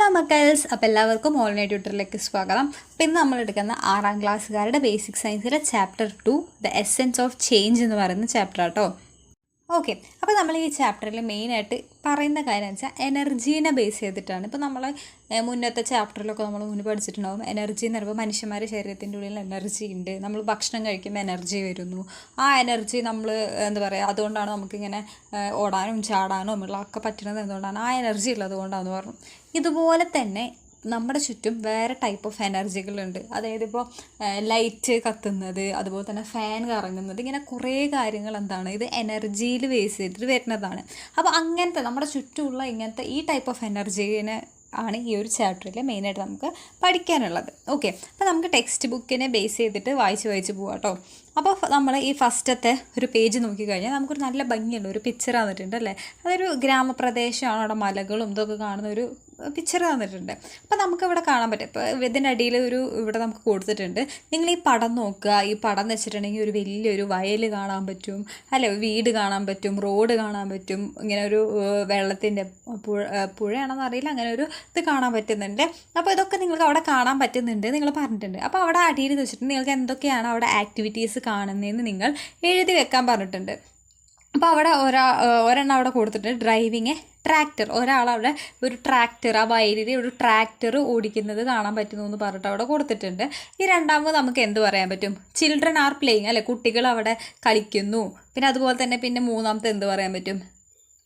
Hello മക്കൾസ്, അപ്പോൾ എല്ലാവർക്കും online ട്യൂട്ടറിലേക്ക് സ്വാഗതം. അപ്പോൾ ഇന്ന് നമ്മൾ എടുക്കുന്ന 6ാം ക്ലാസ്സുകാരുടെ ബേസിക് സയൻസിലെ chapter 2 the essence of change എന്ന് പറയുന്ന ചാപ്റ്റർ ആട്ടോ. ഓക്കെ, അപ്പോൾ നമ്മൾ ഈ ചാപ്റ്ററിൽ മെയിനായിട്ട് പറയുന്ന കാര്യം എന്ന് വെച്ചാൽ എനർജീനെ ബേസ് ചെയ്തിട്ടാണ്. ഇപ്പോൾ നമ്മൾ മുന്നത്തെ ചാപ്റ്ററിലൊക്കെ നമ്മൾ മുന്നേ പഠിച്ചിട്ടുണ്ടാകും. എനർജി എന്ന് പറയുമ്പോൾ മനുഷ്യന്മാരുടെ ശരീരത്തിൻ്റെ ഉള്ളിൽ എനർജി ഉണ്ട്. നമ്മൾ ഭക്ഷണം കഴിക്കുമ്പോൾ എനർജി വരുന്നു. ആ എനർജി നമ്മൾ എന്താ പറയുക, അതുകൊണ്ടാണ് നമുക്കിങ്ങനെ ഓടാനും ചാടാനും ഒക്കെ പറ്റുന്നത്. എന്തുകൊണ്ടാണ്? ആ എനർജി ഉള്ളത് കൊണ്ടാണെന്ന് പറഞ്ഞു. ഇതുപോലെ തന്നെ നമ്മുടെ ചുറ്റും വേറെ ടൈപ്പ് ഓഫ് എനർജികളുണ്ട്. അതായത് ഇപ്പോൾ ലൈറ്റ് കത്തുന്നത്, അതുപോലെ തന്നെ ഫാൻ കറങ്ങുന്നത്, ഇങ്ങനെ കുറേ കാര്യങ്ങൾ എന്താണ്, ഇത് എനർജിയിൽ ബേസ് ചെയ്തിട്ട് വരുന്നതാണ്. അപ്പോൾ അങ്ങനത്തെ നമ്മുടെ ചുറ്റുമുള്ള ഇങ്ങനത്തെ ഈ ടൈപ്പ് ഓഫ് എനർജീനെ ആണ് ഈ ഒരു ചാപ്റ്ററിൽ മെയിനായിട്ട് നമുക്ക് പഠിക്കാനുള്ളത്. ഓക്കെ, അപ്പോൾ നമുക്ക് ടെക്സ്റ്റ് ബുക്കിനെ ബേസ് ചെയ്തിട്ട് വായിച്ച് പോകാം കേട്ടോ. അപ്പോൾ നമ്മൾ ഈ ഫസ്റ്റത്തെ ഒരു പേജ് നോക്കിക്കഴിഞ്ഞാൽ നമുക്കൊരു നല്ല ഭംഗിയുള്ള ഒരു പിക്ചർ തന്നിട്ടുണ്ട് അല്ലേ. അതൊരു ഗ്രാമപ്രദേശമാണ്, അവിടെ മലകളും ഇതൊക്കെ കാണുന്ന ഒരു പിക്ചർ തന്നിട്ടുണ്ട്. അപ്പോൾ നമുക്കിവിടെ കാണാൻ പറ്റും. ഇപ്പോൾ ഇതിൻ്റെ അടിയിൽ ഇവിടെ നമുക്ക് കൊടുത്തിട്ടുണ്ട്. നിങ്ങൾ ഈ പടം നോക്കുക. ഈ പടം എന്ന് വെച്ചിട്ടുണ്ടെങ്കിൽ ഒരു വലിയൊരു വയൽ കാണാൻ പറ്റും അല്ലേ, വീട് കാണാൻ പറ്റും, റോഡ് കാണാൻ പറ്റും, ഇങ്ങനെ ഒരു വെള്ളത്തിൻ്റെ പുഴയാണെന്ന് അറിയില്ല, അങ്ങനെ ഒരു ഇത് കാണാൻ പറ്റുന്നുണ്ട്. അപ്പോൾ ഇതൊക്കെ നിങ്ങൾക്ക് അവിടെ കാണാൻ പറ്റുന്നുണ്ട് നിങ്ങൾ പറഞ്ഞിട്ടുണ്ട്. അപ്പോൾ അവിടെ അടിയിൽ വെച്ചിട്ട് നിങ്ങൾക്ക് എന്തൊക്കെയാണ് അവിടെ ആക്ടിവിറ്റീസ് കാണുന്നതെന്ന് നിങ്ങൾ എഴുതി വെക്കാൻ പറഞ്ഞിട്ടുണ്ട്. അപ്പോൾ അവിടെ ഒരെണ്ണം അവിടെ കൊടുത്തിട്ടുണ്ട്, ഡ്രൈവിങ് എ ട്രാക്ടർ. ഒരാളവിടെ ഒരു ട്രാക്ടർ, ആ വയലിൽ ഒരു ട്രാക്ടർ ഓടിക്കുന്നത് കാണാൻ പറ്റുന്നു എന്ന് പറഞ്ഞിട്ട് അവിടെ കൊടുത്തിട്ടുണ്ട്. ഈ രണ്ടാമത് നമുക്ക് എന്ത് പറയാൻ പറ്റും? ചിൽഡ്രൻ ആർ പ്ലേയിങ് അല്ലേ, കുട്ടികൾ അവിടെ കളിക്കുന്നു. പിന്നെ അതുപോലെ തന്നെ പിന്നെ മൂന്നാമത്തെ എന്ത് പറയാൻ പറ്റും?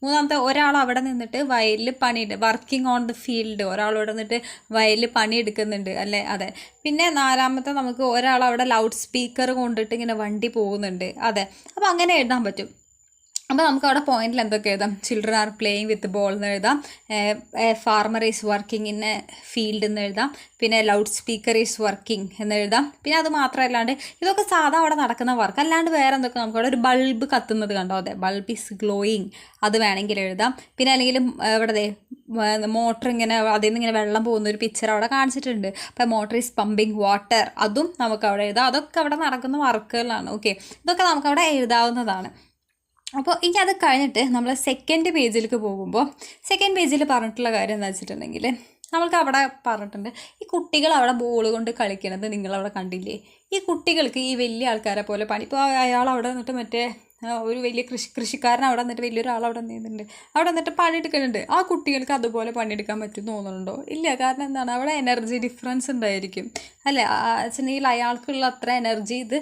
മൂന്നാമത്തെ ഒരാൾ അവിടെ നിന്നിട്ട് വയലിൽ പണിയുണ്ട്, വർക്കിംഗ് ഓൺ ദ ഫീൽഡ്. ഒരാളവിടെ നിന്നിട്ട് വയലിൽ പണിയെടുക്കുന്നുണ്ട് അല്ലേ, അതെ. പിന്നെ നാലാമത്തെ നമുക്ക് ഒരാൾ അവിടെ ലൗഡ് സ്പീക്കർ കൊണ്ടിട്ട് ഇങ്ങനെ വണ്ടി പോകുന്നുണ്ട്, അതെ. അപ്പോൾ അങ്ങനെ എഴുതാൻ പറ്റും. അപ്പോൾ നമുക്ക് അവിടെ പോയിന്റിൽ എന്തൊക്കെ എഴുതാം? Children are playing with ball എന്ന് എഴുതാം, farmer is working in A field എന്ന് എഴുതാം, പിന്നെ ലൗഡ് സ്പീക്കർ ഈസ് വർക്കിംഗ് എന്ന് എഴുതാം. പിന്നെ അത് മാത്രമല്ലാണ്ട് ഇതൊക്കെ സാധാ അവിടെ നടക്കുന്ന വർക്ക്. അല്ലാണ്ട് വേറെ എന്തൊക്കെ നമുക്ക് അവിടെ ഒരു ബൾബ് കത്തുന്നത് കണ്ടോ, അതെ, ബൾബ് ഈസ് ഗ്ലോയിങ്, അത് വേണമെങ്കിൽ എഴുതാം. പിന്നെ അല്ലെങ്കിൽ ഇവിടെ മോട്ടർ ഇങ്ങനെ അതിൽ നിന്ന് ഇങ്ങനെ വെള്ളം പോകുന്ന ഒരു പിക്ചർ അവിടെ കാണിച്ചിട്ടുണ്ട്. അപ്പോൾ മോട്ടർ ഈസ് പമ്പിങ് വാട്ടർ, അതും നമുക്ക് അവിടെ എഴുതാം. അതൊക്കെ അവിടെ നടക്കുന്ന വർക്കുകളാണ്. ഓക്കെ, ഇതൊക്കെ നമുക്ക് അവിടെ എഴുതാവുന്നതാണ്. അപ്പോൾ ഇനി അത് കഴിഞ്ഞിട്ട് നമ്മൾ സെക്കൻഡ് പേജിലേക്ക് പോകുമ്പോൾ സെക്കൻഡ് പേജിൽ പറഞ്ഞിട്ടുള്ള കാര്യം എന്താ വെച്ചിട്ടുണ്ടെങ്കിൽ നമ്മൾക്ക് അവിടെ പറഞ്ഞിട്ടുണ്ട്, ഈ കുട്ടികൾ അവിടെ ബോൾ കൊണ്ട് കളിക്കുന്നത് നിങ്ങളവിടെ കണ്ടില്ലേ? ഈ കുട്ടികൾക്ക് ഈ വലിയ ആൾക്കാരെ പോലെ പണി, ഇപ്പോൾ അയാൾ അവിടെ നിന്നിട്ട് മറ്റേ ഒരു വലിയ കൃഷിക്കാരൻ അവിടെ നിന്നിട്ട് വലിയൊരാൾ അവിടെ നിന്നിട്ടുണ്ട്, അവിടെ നിന്നിട്ട് പണിയെടുക്കുന്നുണ്ട്. ആ കുട്ടികൾക്ക് അതുപോലെ പണിയെടുക്കാൻ പറ്റും തോന്നുന്നുണ്ടോ? ഇല്ല. കാരണം എന്താണ്, അവിടെ എനർജി ഡിഫറൻസ് ഉണ്ടായിരിക്കും അല്ലേ. വെച്ചിട്ടുണ്ടെങ്കിൽ അയാൾക്കുള്ള അത്ര എനർജി ഇത്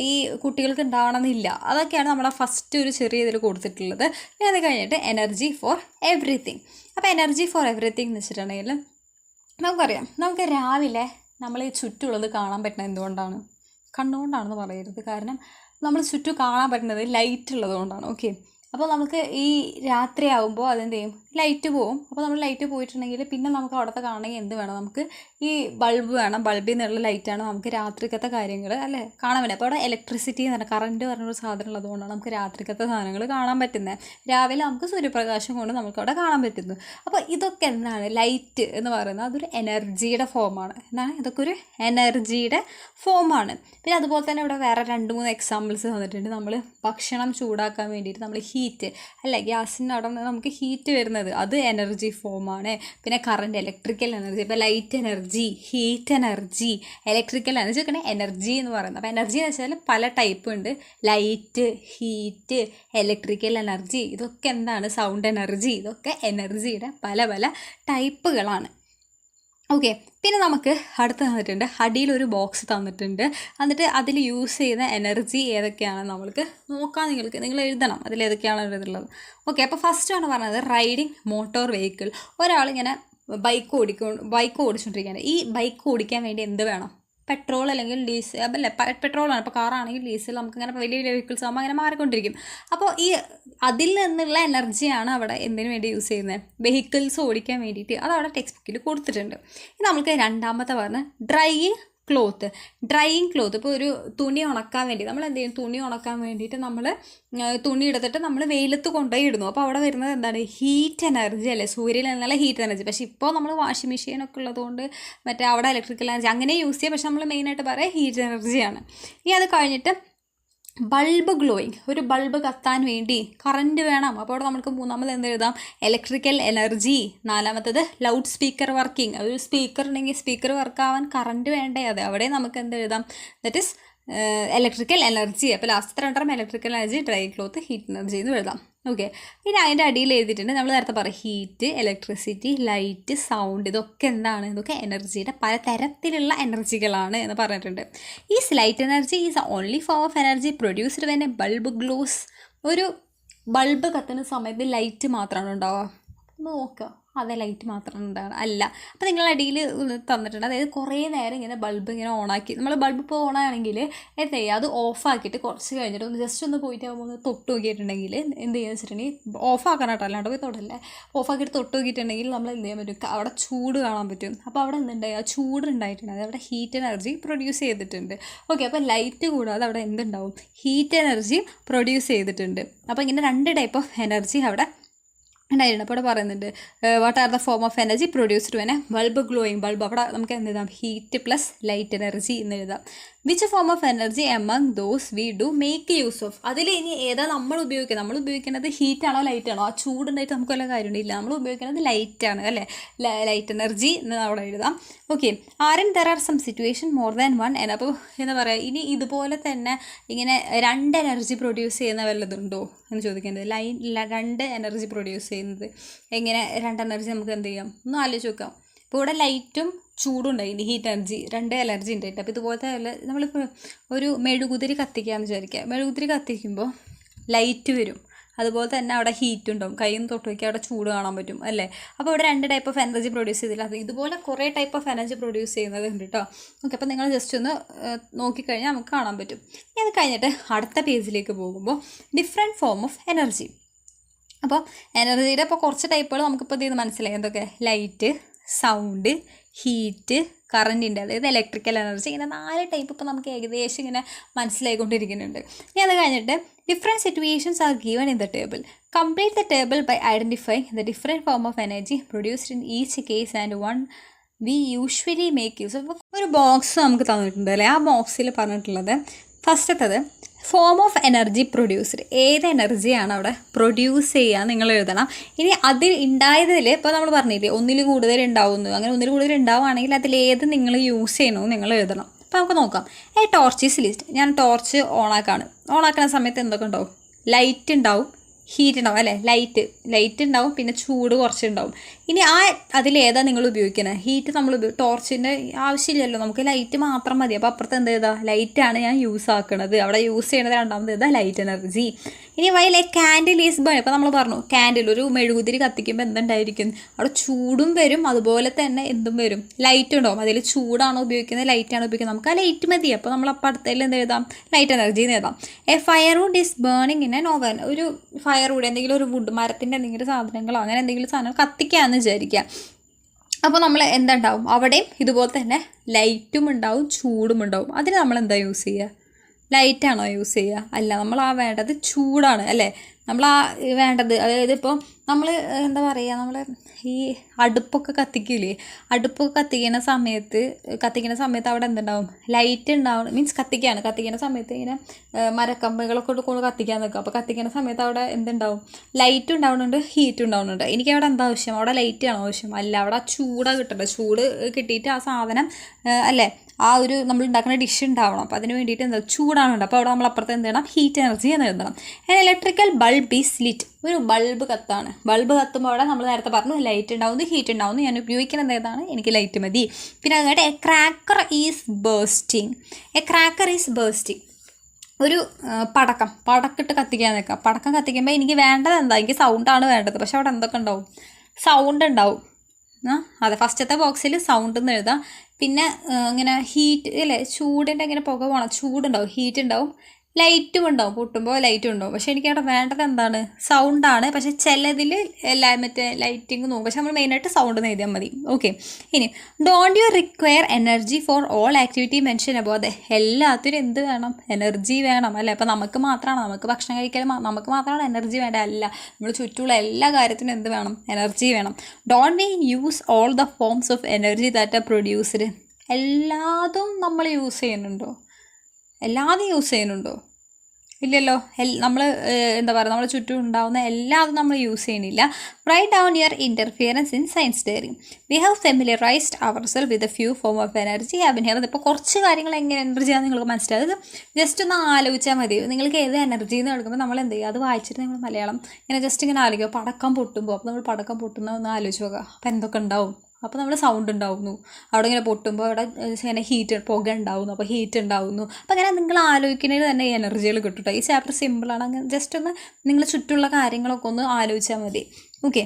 ഈ കുട്ടികൾക്ക് ഉണ്ടാവണമെന്നില്ല. അതൊക്കെയാണ് നമ്മുടെ ഫസ്റ്റ് ഒരു ചെറിയ ഇതിൽ കൊടുത്തിട്ടുള്ളത്. പിന്നെ അത് കഴിഞ്ഞിട്ട് എനർജി ഫോർ എവറിത്തിങ്. അപ്പോൾ എനർജി ഫോർ എവറിത്തിങ് എന്ന് വെച്ചിട്ടുണ്ടെങ്കിൽ നമുക്കറിയാം, നമുക്ക് രാവിലെ നമ്മൾ ഈ ചുറ്റുമുള്ളത് കാണാൻ പറ്റുന്നത് എന്തുകൊണ്ടാണ്? കണ്ണുകൊണ്ടാണെന്ന് പറയരുത്. കാരണം നമ്മൾ ചുറ്റും കാണാൻ പറ്റുന്നത് ലൈറ്റ് ഉള്ളത് കൊണ്ടാണ്. ഓക്കെ, അപ്പോൾ നമുക്ക് ഈ രാത്രിയാകുമ്പോൾ അതെന്ത് ചെയ്യും? ലൈറ്റ് പോവും. അപ്പോൾ നമ്മൾ ലൈറ്റ് പോയിട്ടുണ്ടെങ്കിൽ പിന്നെ നമുക്ക് അവിടുത്തെ കാണണമെങ്കിൽ എന്ത് വേണം? നമുക്ക് ഈ ബൾബ് വേണം. ബൾബിൽ നിന്നുള്ള ലൈറ്റാണ് നമുക്ക് രാത്രിക്കത്തെ കാര്യങ്ങൾ അല്ലേ കാണാൻ പറ്റും. അപ്പോൾ അവിടെ ഇലക്ട്രിസിറ്റി എന്ന് പറഞ്ഞാൽ കറണ്ട് പറഞ്ഞൊരു സാധനം ഉള്ളതുകൊണ്ടാണ് നമുക്ക് രാത്രിക്കത്തെ സാധനങ്ങൾ കാണാൻ പറ്റുന്നത്. രാവിലെ നമുക്ക് സൂര്യപ്രകാശം കൊണ്ട് നമുക്ക് അവിടെ കാണാൻ പറ്റുന്നു. അപ്പോൾ ഇതൊക്കെ എന്താണ്? ലൈറ്റ് എന്ന് പറയുന്നത് അതൊരു എനർജിയുടെ ഫോമാണ്. എന്താണ്? ഇതൊക്കെ ഒരു എനർജിയുടെ ഫോമാണ്. പിന്നെ അതുപോലെ തന്നെ ഇവിടെ വേറെ 2-3 എക്സാമ്പിൾസ് തന്നിട്ടുണ്ട്. നമ്മൾ ഭക്ഷണം ചൂടാക്കാൻ വേണ്ടിയിട്ട് നമ്മൾ ഹീറ്റ് അല്ലേ, ഗ്യാസിൻ്റെ അവിടെ നിന്ന് നമുക്ക് ഹീറ്റ് വരുന്നത്, അത് എനർജി ഫോമാണ്. പിന്നെ കറണ്ട്, ഇലക്ട്രിക്കൽ എനർജി, ഇപ്പോൾ light energy, heat energy, electrical energy ഒക്കെ എനർജി എന്ന് പറയുന്നത്. അപ്പോൾ എനർജി എന്ന് വെച്ചാൽ പല ടൈപ്പ് ഉണ്ട്. ലൈറ്റ്, ഹീറ്റ്, ഇലക്ട്രിക്കൽ എനർജി, ഇതൊക്കെ എന്താണ്? സൗണ്ട് എനർജി, ഇതൊക്കെ എനർജിയുടെ പല പല ടൈപ്പുകളാണ്. ഓക്കെ, പിന്നെ നമുക്ക് അടുത്ത് തന്നിട്ടുണ്ട്, അടിയിലൊരു ബോക്സ് തന്നിട്ടുണ്ട്. എന്നിട്ട് അതിൽ യൂസ് ചെയ്യുന്ന എനർജി ഏതൊക്കെയാണെന്ന് നമ്മൾക്ക് നോക്കാം. നിങ്ങൾ എഴുതണം അതിൽ ഏതൊക്കെയാണ് എഴുതുള്ളത്. ഓക്കെ, അപ്പോൾ ഫസ്റ്റാണ് പറഞ്ഞത് റൈഡിങ് മോട്ടോർ വെഹിക്കിൾ. ഒരാളിങ്ങനെ ബൈക്ക് ഓടിച്ചുകൊണ്ടിരിക്കുകയാണ്. ഈ ബൈക്ക് ഓടിക്കാൻ വേണ്ടി എന്ത് വേണം? പെട്രോൾ അല്ലെങ്കിൽ ഡീസൽ അല്ലേ, പെട്രോളാണ്. ഇപ്പോൾ കാറാണെങ്കിൽ ഡീസൽ, നമുക്കിങ്ങനെ വലിയ വലിയ വെഹിക്കിൾസ് ആകുമ്പോൾ അങ്ങനെ മാറിക്കൊണ്ടിരിക്കും. അപ്പോൾ ഈ അതിൽ നിന്നുള്ള എനർജിയാണ് അവിടെ എന്തിനു വേണ്ടി യൂസ് ചെയ്യുന്നത്? വെഹിക്കിൾസ് ഓടിക്കാൻ വേണ്ടിയിട്ട്. അത് അവിടെ ടെക്സ്റ്റ് ബുക്കിൽ കൊടുത്തിട്ടുണ്ട്. ഇത് നമുക്ക് രണ്ടാമത്തെ പറഞ്ഞ് ഡ്രൈയിങ് ക്ലോത്ത്. ഇപ്പോൾ ഒരു തുണി ഉണക്കാൻ വേണ്ടി നമ്മൾ എന്ത് ചെയ്യും? തുണി ഉണക്കാൻ വേണ്ടിയിട്ട് നമ്മൾ തുണി എടുത്തിട്ട് നമ്മൾ വെയിലത്ത് കൊണ്ടുപോയി ഇടുന്നു. അപ്പോൾ അവിടെ വരുന്നത് എന്താണ്? ഹീറ്റ് എനർജി അല്ലേ, സൂര്യനിൽ നിന്നുള്ള ഹീറ്റ് എനർജി. പക്ഷേ ഇപ്പോൾ നമ്മൾ വാഷിംഗ് മെഷീനൊക്കെ ഉള്ളതുകൊണ്ട് മറ്റേ അവിടെ ഇലക്ട്രിക്കൽ എനർജി അങ്ങനെ യൂസ് ചെയ്യാം. പക്ഷെ നമ്മൾ മെയിനായിട്ട് പറയാം ഹീറ്റ് എനർജിയാണ്. ഇനി അത് കഴിഞ്ഞിട്ട് ബൾബ് ഗ്ലോയിങ്, ഒരു ബൾബ് കത്താൻ വേണ്ടി കറണ്ട് വേണം. അപ്പോൾ അവിടെ നമുക്ക് മൂന്നാമത് എന്ത് എഴുതാം? Electrical energy. നാലാമത്തത് ലൗഡ് സ്പീക്കർ വർക്കിംഗ്, ഒരു സ്പീക്കർ ഉണ്ടെങ്കിൽ സ്പീക്കർ വർക്കാവാൻ കറണ്ട് വേണ്ടേ? അതെ, അവിടെ നമുക്ക് എന്ത് എഴുതാം? That is electrical energy. അപ്പോൾ ലാസ്റ്റ് രണ്ടെണ്ണം electrical energy, dry cloth, heat energy എന്ന് എഴുതാം. ഓക്കെ, പിന്നെ അതിൻ്റെ അടിയിൽ എഴുതിയിട്ടുണ്ട്, നമ്മൾ നേരത്തെ പറയും ഹീറ്റ്, ഇലക്ട്രിസിറ്റി, ലൈറ്റ്, സൗണ്ട്, ഇതൊക്കെ എന്താണ്? ഇതൊക്കെ എനർജിയുടെ പല തരത്തിലുള്ള എനർജികളാണ് എന്ന് പറഞ്ഞിട്ടുണ്ട്. Is light energy is only form of energy produced when a bulb glows. ഒരു ബൾബ് കത്തുന്ന സമയത്ത് ലൈറ്റ് മാത്രമാണ് ഉണ്ടാവുക. നോക്കുക, അതെ, ലൈറ്റ് മാത്രം ഉണ്ടാകണം അല്ല. അപ്പോൾ നിങ്ങളുടെ അടിയിൽ തന്നിട്ടുണ്ട്, അതായത് കുറേ നേരം ഇങ്ങനെ ബൾബ് ഇങ്ങനെ ഓണാക്കി, നമ്മൾ ബൾബ് ഇപ്പോൾ ഓണാണെങ്കിൽ എന്ത് ചെയ്യുക? അത് ഓഫാക്കിയിട്ട് കുറച്ച് കഴിഞ്ഞിട്ട് ഒന്ന് ജസ്റ്റ് ഒന്ന് പോയിട്ട് ഒന്ന് തൊട്ട് നോക്കിയിട്ടുണ്ടെങ്കിൽ എന്ത് ചെയ്യുക വെച്ചിട്ടുണ്ടെങ്കിൽ, ഓഫാക്കാനാട്ടോ, അല്ലാണ്ട് പോയി തൊടല്ലേ, ഓഫാക്കിയിട്ട് തൊട്ട് നോക്കിയിട്ടുണ്ടെങ്കിൽ നമ്മൾ എന്ത് ചെയ്യാൻ പറ്റും? അവിടെ ചൂട് കാണാൻ പറ്റും. അപ്പോൾ അവിടെ എന്തുണ്ടായി? ആ ചൂട് ഉണ്ടായിട്ടുണ്ട്, അത് അവിടെ ഹീറ്റ് എനർജി പ്രൊഡ്യൂസ് ചെയ്തിട്ടുണ്ട്. ഓക്കെ, അപ്പോൾ ലൈറ്റ് കൂടാതെ അവിടെ എന്തുണ്ടാവും? ഹീറ്റ് എനർജി പ്രൊഡ്യൂസ് ചെയ്തിട്ടുണ്ട്. അപ്പോൾ ഇങ്ങനെ രണ്ട് ടൈപ്പ് ഓഫ് എനർജി അവിടെ ഉണ്ടായിരുന്നു. അപ്പോൾ അവിടെ പറയുന്നുണ്ട് what are the form of energy produced when a bulb glowing. Bulb അവിടെ നമുക്ക് എന്ത് എഴുതാം? ഹീറ്റ് പ്ലസ് ലൈറ്റ് എനർജി എന്ന് എഴുതാം. Which form of energy among those we do make use of. അതിൽ ഇനി ഏതാ നമ്മൾ ഉപയോഗിക്കുന്നത്? നമ്മൾ ഉപയോഗിക്കുന്നത് ഹീറ്റാണോ ലൈറ്റാണോ? ആ ചൂടുണ്ടായിട്ട് നമുക്ക് വല്ല കാര്യമുണ്ടില്ല, നമ്മൾ ഉപയോഗിക്കുന്നത് ലൈറ്റാണ് അല്ലേ? ലൈറ്റ് എനർജി എന്ന് അവിടെ എഴുതാം. Okay, there are some situation more than one. അപ്പോൾ എന്താ പറയുക, ഇനി ഇതുപോലെ തന്നെ ഇങ്ങനെ രണ്ട് എനർജി പ്രൊഡ്യൂസ് ചെയ്യുന്ന വല്ലതുണ്ടോ എന്ന് ചോദിക്കേണ്ടത്. രണ്ട് എനർജി പ്രൊഡ്യൂസ് ചെയ്യുന്നത് എങ്ങനെ? രണ്ട് എനർജി നമുക്ക് എന്ത് ചെയ്യാം? ഒന്ന് ആലോചിച്ച് നോക്കാം. ഇപ്പോൾ ഇവിടെ ലൈറ്റും ചൂടും ഉണ്ടായി, ഹീറ്റ് എനർജി, രണ്ട് എനർജി ഉണ്ടായിട്ട്. അപ്പോൾ ഇതുപോലത്തെ നമ്മളിപ്പോൾ ഒരു മെഴുകുതിരി കത്തിക്കാമെന്ന് വിചാരിക്കുക. മെഴുകുതിരി കത്തിക്കുമ്പോൾ ലൈറ്റ് വരും, അതുപോലെ തന്നെ അവിടെ ഹീറ്റ് ഉണ്ടാവും, കയ്യിൽ നിന്ന് തൊട്ട് നോക്കിയാൽ അവിടെ ചൂട് കാണാൻ പറ്റും അല്ലേ? അപ്പോൾ ഇവിടെ രണ്ട് ടൈപ്പ് ഓഫ് എനർജി പ്രൊഡ്യൂസ് ചെയ്തില്ല. അത് ഇതുപോലെ കുറേ ടൈപ്പ് ഓഫ് എനർജി പ്രൊഡ്യൂസ് ചെയ്യുന്നത് ഉണ്ട് കേട്ടോ. ഓക്കെ, അപ്പോൾ നിങ്ങൾ ജസ്റ്റ് ഒന്ന് നോക്കിക്കഴിഞ്ഞാൽ നമുക്ക് കാണാൻ പറ്റും. ഇനി അത് കഴിഞ്ഞിട്ട് അടുത്ത പേജിലേക്ക് പോകുമ്പോൾ ഡിഫറെൻറ്റ് ഫോം ഓഫ് എനർജി. അപ്പോൾ എനർജിയുടെ ഇപ്പോൾ കുറച്ച് ടൈപ്പുകൾ നമുക്കിപ്പോൾ ഇത് മനസ്സിലായി. എന്തൊക്കെ? ലൈറ്റ്, സൗണ്ട്, ഹീറ്റ്, കറണ്ടിൻ്റെ, അതായത് ഇലക്ട്രിക്കൽ എനർജി, ഇങ്ങനെ 4 ടൈപ്പ് ഇപ്പോൾ നമുക്ക് ഏകദേശം ഇങ്ങനെ മനസ്സിലായിക്കൊണ്ടിരിക്കുന്നുണ്ട്. ഇനി അത് കഴിഞ്ഞിട്ട് different situations are given in the table. Complete the table by identifying the different form of energy produced in each case and one we usually make use. അപ്പോൾ ഒരു ബോക്സ് നമുക്ക് തന്നിട്ടുണ്ട് അല്ലേ? ആ ബോക്സിൽ പറഞ്ഞിട്ടുള്ളത് ഫസ്റ്റത്തത് ഫോം ഓഫ് എനർജി പ്രൊഡ്യൂസ്ഡ്, ഏത് എനർജിയാണ് അവിടെ പ്രൊഡ്യൂസ് ചെയ്യുക നിങ്ങൾ എഴുതണം. ഇനി അതിൽ ഉണ്ടായതിൽ ഇപ്പോൾ നമ്മൾ പറഞ്ഞില്ലേ ഒന്നിൽ കൂടുതൽ ഉണ്ടാവുന്നു, അങ്ങനെ ഒന്നിൽ കൂടുതൽ ഉണ്ടാവുകയാണെങ്കിൽ അതിലേത് നിങ്ങൾ യൂസ് ചെയ്യണമെന്ന് നിങ്ങൾ എഴുതണം. അപ്പോൾ നമുക്ക് നോക്കാം. Torch is list. ഞാൻ ടോർച്ച് ഓണാക്കുന്ന സമയത്ത് എന്തൊക്കെ ഉണ്ടാവും? ലൈറ്റ് ഉണ്ടാവും, ഹീറ്റ് ഉണ്ടാവും അല്ലേ? ലൈറ്റ് ഉണ്ടാവും, പിന്നെ ചൂട് കുറച്ചുണ്ടാവും. ഇനി അതിലേതാ നിങ്ങൾ ഉപയോഗിക്കുന്നത്? ഹീറ്റ് നമ്മൾ ടോർച്ചിൻ്റെ ആവശ്യമില്ലല്ലോ, നമുക്ക് ലൈറ്റ് മാത്രം മതി. അപ്പോൾ അപ്പുറത്ത് എന്ത് ചെയ്താൽ ലൈറ്റാണ് ഞാൻ യൂസ് ആക്കുന്നത്, അവിടെ യൂസ് ചെയ്യണത് രണ്ടാമത് ഏതാ? Light energy. ഇനി why like candle is burn. ഇപ്പോൾ നമ്മൾ പറഞ്ഞു കാൻഡിൽ, ഒരു മെഴുകുതിരി കത്തിക്കുമ്പോൾ എന്തുണ്ടായിരിക്കും? അവിടെ ചൂടും വരും, അതുപോലെ തന്നെ എന്തും വരും? ലൈറ്റ് ഉണ്ടാവും. അതിൽ ചൂടാണോ ഉപയോഗിക്കുന്നത് ലൈറ്റാണോ ഉപയോഗിക്കുന്നത്? നമുക്ക് ആ ലൈറ്റ് മതി. അപ്പോൾ നമ്മൾ അപ്പോൾ അടുത്തതിൽ എന്ത് എഴുതാം? ലൈറ്റ് എനർജി എന്ന് എഴുതാം. A firewood is burning in an oven. ഒരു ഫയർവുഡ്, എന്തെങ്കിലും ഒരു വുഡ്, മരത്തിൻ്റെ എന്തെങ്കിലും സാധനങ്ങളോ അങ്ങനെ എന്തെങ്കിലും സാധനം കത്തിക്കാമെന്ന് വിചാരിക്കുക. അപ്പോൾ നമ്മൾ എന്തുണ്ടാവും? അവിടെയും ഇതുപോലെ തന്നെ ലൈറ്റും ഉണ്ടാവും, ചൂടും ഉണ്ടാവും. അതിന് നമ്മൾ എന്താ യൂസ് ചെയ്യുക? ലൈറ്റാണോ യൂസ് ചെയ്യുക? അല്ല, നമ്മൾ വേണ്ടത് ചൂടാണ് അല്ലേ? നമ്മൾ വേണ്ടത്, അതായത് ഇപ്പോൾ നമ്മൾ എന്താ പറയുക, നമ്മൾ ഈ അടുപ്പൊക്കെ കത്തിക്കില്ലേ, അടുപ്പൊക്കെ കത്തിക്കുന്ന സമയത്ത് അവിടെ എന്തുണ്ടാവും? ലൈറ്റ് ഉണ്ടാവും. മീൻസ് കത്തിക്കുന്ന സമയത്ത് ഇങ്ങനെ മരക്കമ്പുകളൊക്കെ കൊണ്ട് കത്തിക്കാൻ നിൽക്കുക. അപ്പോൾ കത്തിക്കുന്ന സമയത്ത് അവിടെ എന്തുണ്ടാവും? ലൈറ്റ് ഉണ്ടാവുന്നുണ്ട്, ഹീറ്റ് ഉണ്ടാവുന്നുണ്ട്. എനിക്ക് അവിടെ എന്താ ആവശ്യം? അവിടെ ലൈറ്റാണോ ആവശ്യം? അല്ല, അവിടെ ചൂടാണ് കിട്ടേണ്ടത്. ചൂട് കിട്ടിയിട്ട് ആ സാധനം അല്ലേ, ആ ഒരു നമ്മൾ ഉണ്ടാക്കുന്ന ഡിഷ് ഉണ്ടാവണം. അപ്പോൾ അതിന് വേണ്ടിയിട്ട് എന്താ? ചൂടാണുണ്ട്. അപ്പോൾ അവിടെ നമ്മൾ അപ്പുറത്ത് എന്ത് ചെയ്യണം? ഹീറ്റ് എനർജി എന്ന് എഴുതണം. Electrical bulb is lit. ഒരു ബൾബ് കത്താണ്. ബൾബ് കത്തുമ്പോൾ അവിടെ നമ്മൾ നേരത്തെ പറഞ്ഞു ലൈറ്റ് ഉണ്ടാവുന്നു, ഹീറ്റ് ഉണ്ടാവുന്നു. ഞാൻ ഉപയോഗിക്കുന്നത് ഏതാണ്? എനിക്ക് ലൈറ്റ് മതി. പിന്നെ അതുകൊണ്ട് എ ക്രാക്കർ ഈസ് ബേസ്റ്റിംഗ്. ഒരു പടക്കിട്ട് കത്തിക്കാൻ നിൽക്കാം. പടക്കം കത്തിക്കുമ്പോൾ എനിക്ക് വേണ്ടത് എന്താ? എനിക്ക് സൗണ്ടാണ് വേണ്ടത്. പക്ഷെ അവിടെ എന്തൊക്കെ ഉണ്ടാവും? സൗണ്ട് ഉണ്ടാവും. അതെ, ഫസ്റ്റത്തെ ബോക്സിൽ സൗണ്ട് എന്ന് എഴുതാം. പിന്നെ ഇങ്ങനെ ഹീറ്റ് അല്ലേ, ചൂടിൻ്റെ ഇങ്ങനെ പുക പോകണം, ചൂടുണ്ടാവും, ഹീറ്റ് ഉണ്ടാവും, ലൈറ്റും ഉണ്ടാവും, പൊട്ടുമ്പോൾ ലൈറ്റും ഉണ്ടാവും. പക്ഷേ എനിക്ക് അവിടെ വേണ്ടത് എന്താണ്? സൗണ്ടാണ്. പക്ഷേ ചിലതിൽ മറ്റേ ലൈറ്റിങ് നോക്കും. പക്ഷെ നമ്മൾ മെയിനായിട്ട് സൗണ്ട് എഴുതിയാൽ മതി. ഓക്കെ, ഇനി don't you require energy for all activity mention above. അതെ, എല്ലാത്തിനും എന്ത് വേണം? എനർജി വേണം അല്ലേ? അപ്പോൾ നമുക്ക് ഭക്ഷണം കഴിക്കാൻ നമുക്ക് മാത്രമാണ് എനർജി വേണ്ട. അല്ല, നമ്മൾ ചുറ്റുമുള്ള എല്ലാ കാര്യത്തിനും എന്ത് വേണം? എനർജി വേണം. Don't we use all the forms of energy that are produced. എല്ലാതും നമ്മൾ യൂസ് ചെയ്യുന്നുണ്ടോ? ഇല്ലല്ലോ. നമ്മൾ എന്താ പറയുക, നമ്മുടെ ചുറ്റും ഉണ്ടാകുന്ന എല്ലാം നമ്മൾ യൂസ് ചെയ്യണില്ല. Write down your interference in science diary. We have familiarised our self with a few form of energy have been here. ഇപ്പോൾ കുറച്ച് കാര്യങ്ങൾ എങ്ങനെ എനർജിയാണെന്ന് നിങ്ങൾക്ക് മനസ്സിലായത് ജസ്റ്റ് ഒന്ന് ആലോചിച്ചാൽ മതി. നിങ്ങൾക്ക് ഏത് എനർജി എന്ന് എടുക്കുമ്പോൾ നമ്മൾ എന്ത് ചെയ്യുക, അത് വായിച്ചിട്ട് നിങ്ങൾ മലയാളം ഇങ്ങനെ ജസ്റ്റ് ഇങ്ങനെ ആലോചിക്കുക. പടക്കം പൊട്ടുമ്പോൾ അപ്പോൾ നമ്മൾ പടക്കം പൊട്ടുന്ന ഒന്ന് ആലോചിച്ച് നോക്കുക. അപ്പോൾ എന്തൊക്കെ ഉണ്ടാവും? അപ്പോൾ നമ്മൾ സൗണ്ട് ഉണ്ടാവുന്നു, അവിടെ ഇങ്ങനെ പൊട്ടുമ്പോൾ അവിടെ ഇങ്ങനെ ഹീറ്റ് പുക ഉണ്ടാവുന്നു, അപ്പോൾ ഹീറ്റ് ഉണ്ടാവുന്നു. അപ്പോൾ അങ്ങനെ നിങ്ങൾ ആലോചിക്കുന്നതിന് തന്നെ ഈ എനർജികൾ കിട്ടും. ഈ ചാപ്റ്റർ സിമ്പിളാണ്. അങ്ങനെ ജസ്റ്റ് ഒന്ന് നിങ്ങൾ ചുറ്റുള്ള കാര്യങ്ങളൊക്കെ ഒന്ന് ആലോചിച്ചാൽ മതി. ഓക്കെ,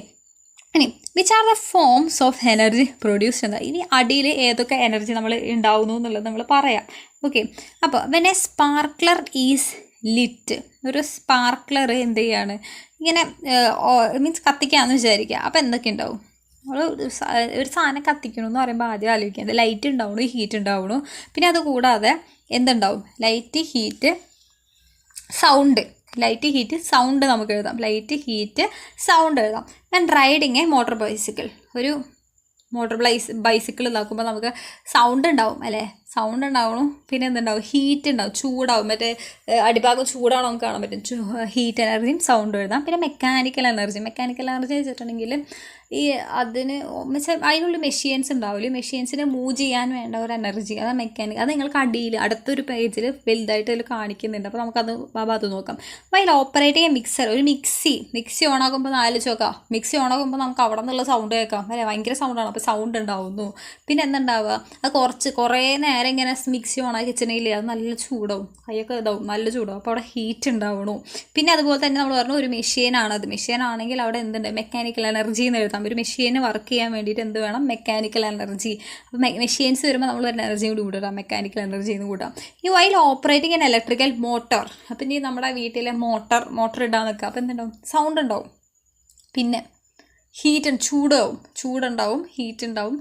ഇനി which are the forms of energy produced എന്താ, ഇനി അടിയിൽ ഏതൊക്കെ എനർജി നമ്മൾ ഉണ്ടാവുന്നു എന്നുള്ളത് നമ്മൾ പറയാം. ഓക്കെ, അപ്പോൾ when A sparkler is lit, ഒരു സ്പാർക്ലർ എന്ത് ചെയ്യാണ്, ഇങ്ങനെ മീൻസ് കത്തിക്കാമെന്ന് വിചാരിക്കുക. അപ്പോൾ എന്തൊക്കെ ഉണ്ടാവും? ഒരു സാധനം കത്തിക്കണമെന്ന് പറയുമ്പോൾ ആദ്യം ആലോചിക്കുന്നത് ലൈറ്റ് ഉണ്ടാവണു, ഹീറ്റ് ഉണ്ടാവണു. പിന്നെ അത് കൂടാതെ എന്തുണ്ടാവും? Light, heat, sound. Light, heat, sound നമുക്ക് എഴുതാം. ലൈറ്റ്, ഹീറ്റ്, സൗണ്ട് എഴുതാം. ഞാൻ റൈഡിങ് എ മോട്ടോർ ബൈസിക്കിൾ, ഒരു മോട്ടോർ ബൈസിക്കിൾ ഇതാക്കുമ്പോൾ നമുക്ക് സൗണ്ട് ഉണ്ടാവും അല്ലേ, സൗണ്ട് ഉണ്ടാവണം. പിന്നെ എന്തുണ്ടാവും? ഹീറ്റ് ഉണ്ടാവും, ചൂടാവും. മറ്റേ അടിഭാഗം ചൂടാണോ നമുക്ക് കാണാൻ പറ്റും. ഹീറ്റ് എനർജിയും സൗണ്ട് എഴുതാം. പിന്നെ മെക്കാനിക്കൽ എനർജി വെച്ചിട്ടുണ്ടെങ്കിൽ ഈ അതിന് വെച്ചാൽ അതിനുള്ളിൽ മെഷീൻസ് ഉണ്ടാവില്ല, മെഷീൻസിനെ മൂവ് ചെയ്യാൻ വേണ്ട ഒരു എനർജി, അതാണ് മെക്കാനിക്കൽ. അത് നിങ്ങൾക്ക് അടിയിൽ അടുത്തൊരു പേജിൽ വലുതായിട്ട് അതിൽ കാണിക്കുന്നുണ്ട്. അപ്പോൾ നമുക്കത് അത് നോക്കാം. അപ്പോൾ അതിൽ ഓപ്പറേറ്റ് ചെയ്യാൻ മിക്സർ, ഒരു മിക്സി ഓൺ ആകുമ്പോൾ ആലോചിച്ച് നോക്കാം. മിക്സി ഓൺ ആകുമ്പോൾ നമുക്ക് അവിടെ നിന്നുള്ള സൗണ്ട് കേൾക്കാം അല്ലേ, ഭയങ്കര സൗണ്ടാണ്. അപ്പോൾ സൗണ്ട് ഉണ്ടാവുന്നു. പിന്നെ എന്തുണ്ടാവുക, അത് കുറേ നേരം ഇങ്ങനെ മിക്സി ഓൺ ആക്കി വെച്ചിട്ടുണ്ടെങ്കിൽ അത് നല്ല ചൂടാവും, കൈയൊക്കെ ഇതാവും, നല്ല ചൂടാവും. അപ്പോൾ അവിടെ ഹീറ്റ് ഉണ്ടാവണു. പിന്നെ അതുപോലെ തന്നെ നമ്മൾ പറഞ്ഞു ഒരു മെഷീനാണത്. മെഷീനാണെങ്കിൽ അവിടെ എന്തുണ്ട്? മെക്കാനിക്കൽ എനർജി എന്ന് എഴുതാം. ഒരു മെഷീന് വർക്ക് ചെയ്യാൻ വേണ്ടിയിട്ട് എന്ത് വേണം? Mechanical energy. അപ്പോൾ മെഷീൻസ് വരുമ്പോൾ നമ്മൾ ഒരു എനർജി കൂടി കൂടാം, മെക്കാനിക്കൽ എനർജി എന്ന് കൂടാം. ഈ while operating an electrical motor, അപ്പം ഇനി നമ്മുടെ വീട്ടിലെ മോട്ടർ ഇടാൻ നിൽക്കുക. അപ്പോൾ എന്തുണ്ടാവും? സൗണ്ട് ഉണ്ടാവും. പിന്നെ ചൂടുണ്ടാവും, ഹീറ്റ് ഉണ്ടാവും,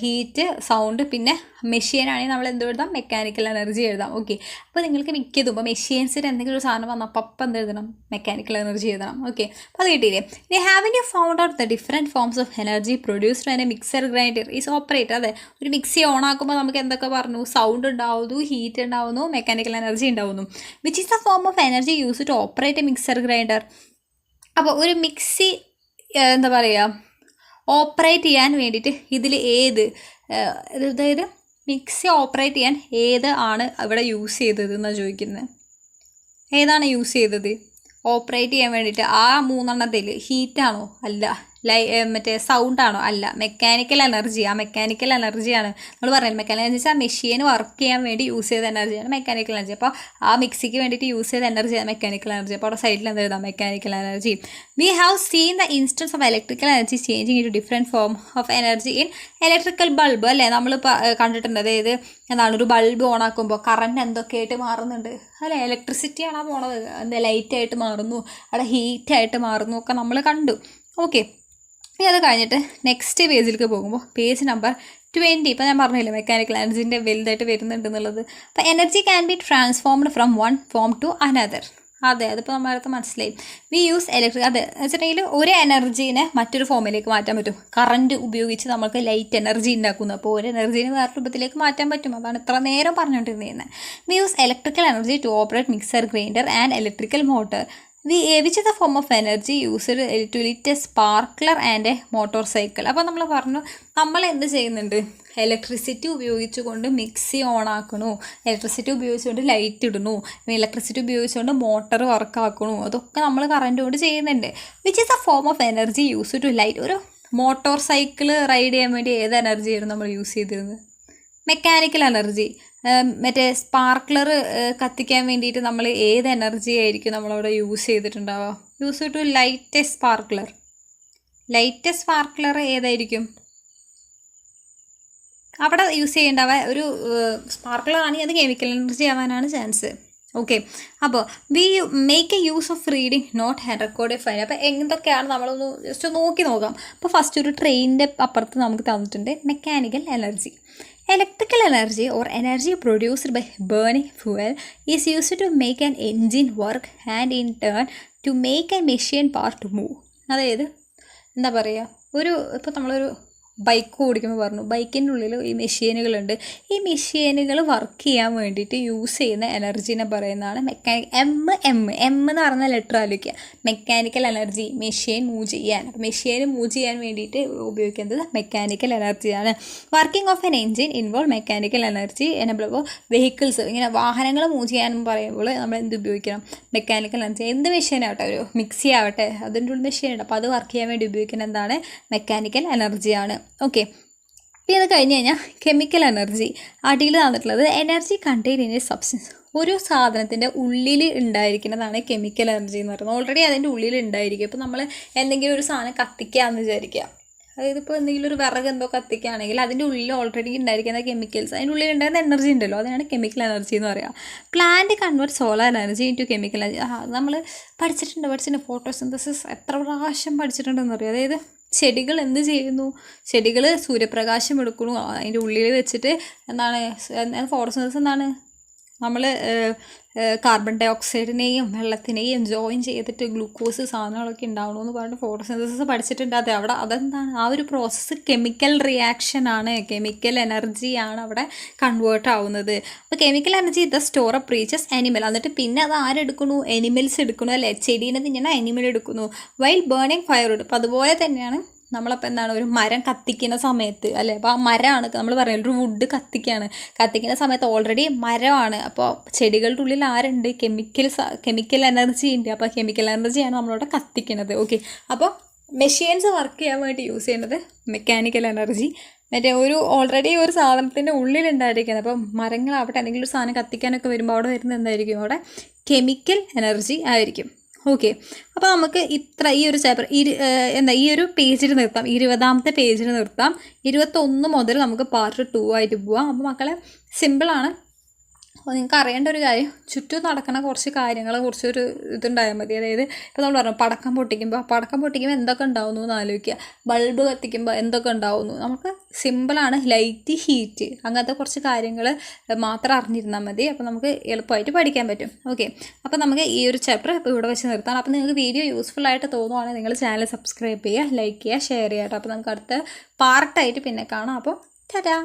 ഹീറ്റ്, സൗണ്ട്. പിന്നെ മെഷീനാണെങ്കിൽ നമ്മൾ എന്ത് എഴുതാം? മെക്കാനിക്കൽ എനർജി എഴുതാം. ഓക്കെ, അപ്പോൾ നിങ്ങൾക്ക് മിക്കതും ഇപ്പോൾ മെഷീൻസിന് എന്തെങ്കിലും ഒരു സാധനം വന്നാൽ അപ്പം എന്ത് എഴുതണം? മെക്കാനിക്കൽ എനർജി എഴുതണം. ഓക്കെ, അപ്പോൾ അത് കിട്ടിയില്ലേ? ഇനി having U found out the different forms of energy produced and A mixer grinder is operate. അതെ, ഒരു മിക്സി ഓൺ ആക്കുമ്പോൾ നമുക്ക് എന്തൊക്കെ പറഞ്ഞു? സൗണ്ട് ഉണ്ടാവുന്നു, ഹീറ്റ് ഉണ്ടാവുന്നു, മെക്കാനിക്കൽ എനർജി ഉണ്ടാവുന്നു. Which is the form of energy use to operate a mixer grinder? അപ്പോൾ ഒരു മിക്സി എന്താ പറയുക, ഓപ്പറേറ്റ് ചെയ്യാൻ വേണ്ടിയിട്ട് ഇതിൽ അതായത് മിക്സി ഓപ്പറേറ്റ് ചെയ്യാൻ ആണ് ഇവിടെ യൂസ് ചെയ്തത് എന്നാണ് ചോദിക്കുന്നത്. ഏതാണ് യൂസ് ചെയ്തത് ഓപ്പറേറ്റ് ചെയ്യാൻ വേണ്ടിയിട്ട്? ആ മൂന്നെണ്ണത്തിൽ ഹീറ്റാണോ? അല്ല. മറ്റേ സൗണ്ടാണോ? അല്ല. മെക്കാനിക്കൽ എനർജി, ആ മെക്കാനിക്കൽ എനർജിയാണ് നമ്മൾ പറയുന്നത്. മെക്കാനിക്കൽ എനർജി ആ മെഷീൻ വർക്ക് ചെയ്യാൻ വേണ്ടി യൂസ് ചെയ്ത എനർജിയാണ് മെക്കാനിക്കൽ എനർജി. അപ്പോൾ ആ മിക്സിക്ക് വേണ്ടിയിട്ട് യൂസ് ചെയ്ത എനർജിയാണ് മെക്കാനിക്കൽ എനർജി. അപ്പോൾ അവിടെ സൈഡിൽ എന്ത് എഴുതാം? Mechanical energy. We have seen the instance of electrical energy changing into different form of energy in electrical bulb അല്ലേ, നമ്മൾ കണ്ടിട്ടുണ്ട്. അതായത് എന്താണ്, ഒരു ബൾബ് ഓൺ ആക്കുമ്പോൾ കറണ്ട് എന്തൊക്കെയായിട്ട് മാറുന്നുണ്ട് അല്ലേ, ഇലക്ട്രിസിറ്റിയാണ് പോണത്, എന്താ ലൈറ്റായിട്ട് മാറുന്നു, അവിടെ ഹീറ്റായിട്ട് മാറുന്നു ഒക്കെ നമ്മൾ കണ്ടു. ഓക്കെ, ഇനി അത് കഴിഞ്ഞിട്ട് നെക്സ്റ്റ് പേജിലേക്ക് പോകുമ്പോൾ പേജ് നമ്പർ 20. ഇപ്പോൾ ഞാൻ പറഞ്ഞില്ലേ മെക്കാനിക്കൽ എനർജീൻ്റെ വലുതായിട്ട് വരുന്നുണ്ട് എന്നുള്ളത്. അപ്പോൾ energy can be transformed from one form to another. അതെ, അതിപ്പോൾ നമ്മുടെ അടുത്ത് മനസ്സിലായി. വി യൂസ് ഇലക്ട്രിക്, അതെ വെച്ചിട്ടുണ്ടെങ്കിൽ ഒരു എനർജീനെ മറ്റൊരു ഫോമിലേക്ക് മാറ്റാൻ പറ്റും. കറണ്ട് ഉപയോഗിച്ച് നമുക്ക് ലൈറ്റ് എനർജി ഉണ്ടാക്കുന്നു. അപ്പോൾ ഒരു എനർജീനെ വേറെ രൂപത്തിലേക്ക് മാറ്റാൻ പറ്റും. അതാണ് ഇത്ര നേരം പറഞ്ഞുകൊണ്ടിരുന്നത്. We use electrical energy to operate mixer grinder and electrical motor. Which is the form of energy used to lit a sparkler and a motorcycle. അപ്പോൾ നമ്മൾ പറഞ്ഞു, നമ്മൾ എന്ത് ചെയ്യുന്നുണ്ട്? ഇലക്ട്രിസിറ്റി ഉപയോഗിച്ചുകൊണ്ട് മിക്സി ഓൺ ആക്കണു, ഇലക്ട്രിസിറ്റി ഉപയോഗിച്ചുകൊണ്ട് ലൈറ്റ് ഇടണു, ഇലക്ട്രിസിറ്റി ഉപയോഗിച്ചുകൊണ്ട് മോട്ടർ വർക്ക് ആക്കണു. അതൊക്കെ നമ്മൾ കറണ്ട് കൊണ്ട് ചെയ്യുന്നുണ്ട്. Which is the form of energy used to light. ഒരു മോട്ടോർ സൈക്കിൾ റൈഡ് ചെയ്യാൻ വേണ്ടി ഏത് എനർജിയായിരുന്നു നമ്മൾ യൂസ് ചെയ്തിരുന്നത്? Mechanical energy. മറ്റേ സ്പാർക്ലർ കത്തിക്കാൻ വേണ്ടിയിട്ട് നമ്മൾ ഏത് എനർജി ആയിരിക്കും നമ്മളവിടെ യൂസ് ചെയ്തിട്ടുണ്ടാവുക? Use to light sparkler. Light sparkler ഏതായിരിക്കും അവിടെ യൂസ് ചെയ്യേണ്ടാവുക? ഒരു സ്പാർക്ലർ ആണെങ്കിൽ അത് കെമിക്കൽ എനർജി ആവാനാണ് ചാൻസ്. ഓക്കെ, അപ്പോൾ we make a use of reading note hand record fine. അപ്പോൾ എന്തൊക്കെയാണ് നമ്മളൊന്ന് ജസ്റ്റ് നോക്കാം. അപ്പോൾ ഫസ്റ്റ് ഒരു ട്രെയിനിൻ്റെ അപ്പുറത്ത് നമുക്ക് തന്നിട്ടുണ്ട് mechanical energy. Electrical energy or energy produced by burning fuel is used to make an engine work and in turn to make a machine part move. അതായത് എന്താ പറയുക, ഇപ്പോൾ നമ്മളൊരു ബൈക്ക് ഓടിക്കുമ്പോൾ പറഞ്ഞു ബൈക്കിൻ്റെ ഉള്ളിൽ ഈ മെഷീനുകളുണ്ട്. ഈ മെഷീനുകൾ വർക്ക് ചെയ്യാൻ വേണ്ടിയിട്ട് യൂസ് ചെയ്യുന്ന എനർജീനെ പറയുന്നതാണ് എം എന്ന് പറഞ്ഞ ലെറ്റർ ആലോചിക്കുക. മെക്കാനിക്കൽ എനർജി, മെഷീൻ മൂവ് ചെയ്യാൻ. അപ്പോൾ മെഷീൻ മൂവ് ചെയ്യാൻ വേണ്ടിയിട്ട് ഉപയോഗിക്കുന്നത് മെക്കാനിക്കൽ എനർജിയാണ്. Working of N engine involve mechanical energy enable. അപ്പോൾ വെഹിക്കിൾസ് ഇങ്ങനെ വാഹനങ്ങൾ മൂവ് ചെയ്യാൻ പറയുമ്പോൾ നമ്മൾ എന്ത് ഉപയോഗിക്കണം? Mechanical energy. എന്ത് മെഷീനാവട്ടെ, ഒരു മിക്സി ആവട്ടെ, അതിൻ്റെ ഉള്ളിൽ മെഷീൻ ഉണ്ട്, അപ്പോൾ അത് വർക്ക് ചെയ്യാൻ വേണ്ടി ഉപയോഗിക്കുന്ന എന്താണ്? മെക്കാനിക്കൽ എനർജിയാണ്. ഓക്കെ, പിന്നെ അത് കഴിഞ്ഞ് കഴിഞ്ഞാൽ കെമിക്കൽ എനർജി. അടിയിൽ തന്നിട്ടുള്ളത് energy contain in A substance. ഒരു സാധനത്തിൻ്റെ ഉള്ളിൽ ഉണ്ടായിരിക്കുന്നതാണ് കെമിക്കൽ എനർജി എന്ന് പറയുന്നത്. ഓൾറെഡി അതിൻ്റെ ഉള്ളിൽ ഉണ്ടായിരിക്കും. ഇപ്പോൾ നമ്മൾ എന്തെങ്കിലും ഒരു സാധനം കത്തിക്കുകയെന്ന് വിചാരിക്കുക, അതായത് ഇപ്പോൾ എന്തെങ്കിലും ഒരു വിറക് എന്തോ കത്തിക്കുകയാണെങ്കിൽ അതിൻ്റെ ഉള്ളിൽ ഓൾറെഡി ഉണ്ടായിരിക്കുന്ന കെമിക്കൽസ്, അതിൻ്റെ ഉള്ളിൽ ഉണ്ടായിരുന്ന എനർജി ഉണ്ടല്ലോ, അതിനാണ് കെമിക്കൽ എനർജി എന്ന് പറയുക. Plant convert solar energy into chemical energy. നമ്മൾ പഠിച്ചിട്ടുണ്ട് ഫോട്ടോസിന്തസിസ് എത്ര പ്രാവശ്യം പഠിച്ചിട്ടുണ്ടെന്ന് അറിയാം. അതായത് ചെടികൾ എന്ത് ചെയ്യുന്നു? ചെടികൾ സൂര്യപ്രകാശം എടുക്കുന്നു, അതിൻ്റെ ഉള്ളിൽ വെച്ചിട്ട് എന്താണ് ഫോട്ടോസിന്തസിസ് എന്താണ്? നമ്മൾ കാർബൺ ഡൈ ഓക്സൈഡിനെയും വെള്ളത്തിനെയും ജോയിൻ ചെയ്തിട്ട് ഗ്ലൂക്കോസ് സാധനങ്ങളൊക്കെ ഉണ്ടാവണമെന്ന് പറഞ്ഞിട്ട് ഫോട്ടോസിന്തസിസ് പഠിച്ചിട്ടുണ്ട്. അതെന്താണ്? ആ ഒരു പ്രോസസ്സ് കെമിക്കൽ റിയാക്ഷനാണ്, കെമിക്കൽ എനർജിയാണ് അവിടെ കൺവേർട്ട് ആവുന്നത്. അപ്പോൾ chemical energy the store of reaches animal. എന്നിട്ട് പിന്നെ അത് ആരെടുക്കുന്നു? എനിമൽസ് എടുക്കുന്നു, അല്ലേ? ചെടീനെ തിന്നണ ആനിമൽ എടുക്കുന്നു. While burning firewood. അപ്പോൾ അതുപോലെ തന്നെയാണ് നമ്മളപ്പോൾ എന്താണ്, ഒരു മരം കത്തിക്കുന്ന സമയത്ത്, അല്ലേ? അപ്പോൾ ആ മരമാണ് നമ്മൾ പറയുന്നത്, ഒരു വുഡ് കത്തിക്കുന്ന സമയത്ത് ഓൾറെഡി മരമാണ്. അപ്പോൾ ചെടികളുടെ ഉള്ളിൽ ആരുണ്ട്? കെമിക്കൽ എനർജി ഉണ്ട്. അപ്പോൾ കെമിക്കൽ എനർജിയാണ് നമ്മളവിടെ കത്തിക്കുന്നത്. ഓക്കെ, അപ്പോൾ മെഷീൻസ് വർക്ക് ചെയ്യാൻ വേണ്ടി യൂസ് ചെയ്യുന്നത് മെക്കാനിക്കൽ എനർജി. മറ്റേ ഓൾറെഡി ഒരു സാധനത്തിൻ്റെ ഉള്ളിലുണ്ടായിരിക്കുന്നത്. അപ്പോൾ മരങ്ങളാവട്ടെ, എന്തെങ്കിലും ഒരു സാധനം കത്തിക്കാനൊക്കെ വരുമ്പോൾ അവിടെ വരുന്നത് എന്തായിരിക്കും? അവിടെ കെമിക്കൽ എനർജി ആയിരിക്കും. ഓക്കെ, അപ്പോൾ നമുക്ക് ഈ ഒരു ചാപ്റ്റർ ഈ ഒരു പേജിൽ നിർത്താം, 20ാമത്തെ പേജിൽ നിർത്താം. 21 മുതൽ നമുക്ക് പാർട്ട് 2 ആയിട്ട് പോവാം. അപ്പോൾ മക്കളെ സിമ്പിളാണ്. അപ്പോൾ നിങ്ങൾക്ക് അറിയേണ്ട ഒരു കാര്യം, ചുറ്റും നടക്കുന്ന കുറച്ച് കാര്യങ്ങളെ കുറിച്ചൊരു ഇതുണ്ടായാൽ മതി. അതായത് ഇപ്പോൾ നമ്മൾ പറഞ്ഞു പടക്കം പൊട്ടിക്കുമ്പോൾ എന്തൊക്കെ ഉണ്ടാവുന്നു എന്ന് ആലോചിക്കുക. ബൾബ് കത്തിക്കുമ്പോൾ എന്തൊക്കെ ഉണ്ടാവുന്നു. നമുക്ക് സിമ്പിളാണ്. ലൈറ്റ്, ഹീറ്റ്, അങ്ങനത്തെ കുറച്ച് കാര്യങ്ങൾ മാത്രം അറിഞ്ഞിരുന്നാൽ മതി. അപ്പോൾ നമുക്ക് എളുപ്പമായിട്ട് പഠിക്കാൻ പറ്റും. ഓക്കെ, അപ്പോൾ നമുക്ക് ഈ ഒരു ചാപ്റ്റർ ഇപ്പോൾ ഇവിടെ വെച്ച് നിർത്താം. അപ്പോൾ നിങ്ങൾക്ക് വീഡിയോ യൂസ്ഫുൾ ആയിട്ട് തോന്നുവാണെങ്കിൽ നിങ്ങൾ ചാനൽ സബ്സ്ക്രൈബ് ചെയ്യുക, ലൈക്ക് ചെയ്യുക, ഷെയർ ചെയ്യുക. അപ്പോൾ നമുക്ക് അടുത്ത പാർട്ടായിട്ട് പിന്നെ കാണാം. അപ്പോൾ ടാറ്റാ.